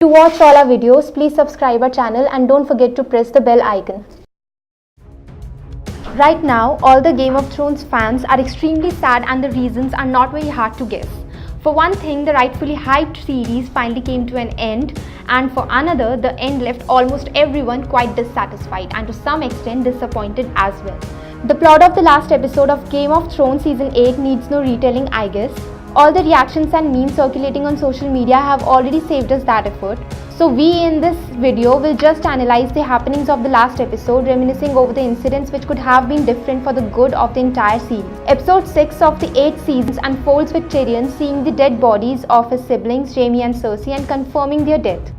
To watch all our videos, please subscribe our channel and don't forget to press the bell icon. Right now, all the Game of Thrones fans are extremely sad and the reasons are not very hard to guess. For one thing, the rightfully hyped series finally came to an end, and for another, the end left almost everyone quite dissatisfied and to some extent disappointed as well. The plot of the last episode of Game of Thrones Season 8 needs no retelling, I guess. All the reactions and memes circulating on social media have already saved us that effort. So we in this video will just analyze the happenings of the last episode, reminiscing over the incidents which could have been different for the good of the entire series. Episode 6 of the 8th season unfolds with Tyrion seeing the dead bodies of his siblings Jaime and Cersei and confirming their death.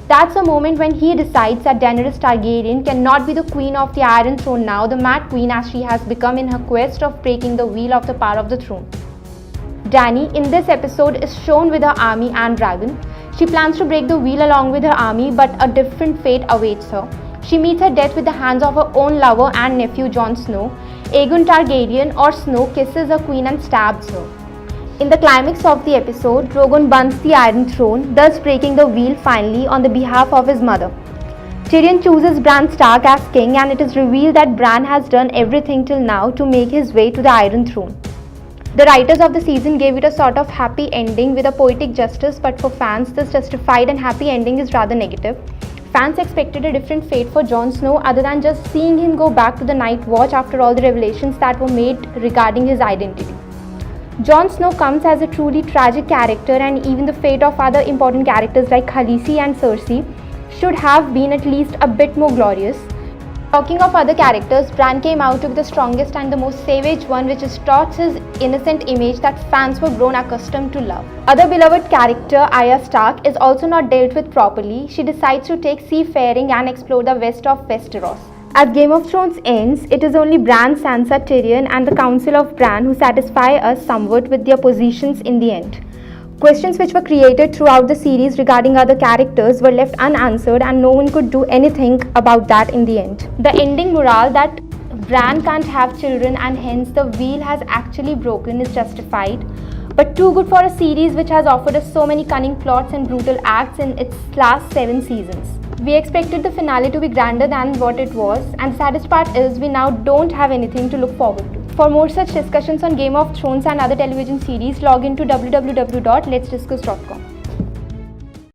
That's a moment when he decides that Daenerys Targaryen cannot be the queen of the Iron Throne now, the Mad Queen as she has become in her quest of breaking the wheel of the power of the throne. Dany in this episode is shown with her army and dragon. She plans to break the wheel along with her army, but a different fate awaits her. She meets her death with the hands of her own lover and nephew Jon Snow. Aegon Targaryen or Snow kisses her queen and stabs her. In the climax of the episode, Drogon burns the Iron Throne, thus breaking the wheel finally on the behalf of his mother. Tyrion chooses Bran Stark as king, and it is revealed that Bran has done everything till now to make his way to the Iron Throne. The writers of the season gave it a sort of happy ending with a poetic justice, but for fans, this justified and happy ending is rather negative. Fans expected a different fate for Jon Snow other than just seeing him go back to the Night Watch after all the revelations that were made regarding his identity. Jon Snow comes as a truly tragic character, and even the fate of other important characters like Khaleesi and Cersei should have been at least a bit more glorious. Talking of other characters, Bran came out to be the strongest and the most savage one, which distorts his innocent image that fans were grown accustomed to love. Other beloved character, Arya Stark, is also not dealt with properly. She decides to take seafaring and explore the west of Westeros. As Game of Thrones ends, it is only Bran, Sansa, Tyrion and the Council of Bran who satisfy us somewhat with their positions in the end. Questions which were created throughout the series regarding other characters were left unanswered, and no one could do anything about that in the end. The ending morale that Bran can't have children and hence the wheel has actually broken is justified, but too good for a series which has offered us so many cunning plots and brutal acts in its last 7 seasons. We expected the finale to be grander than what it was, and the saddest part is we now don't have anything to look forward to. For more such discussions on Game of Thrones and other television series, log into www.letsdiscuss.com.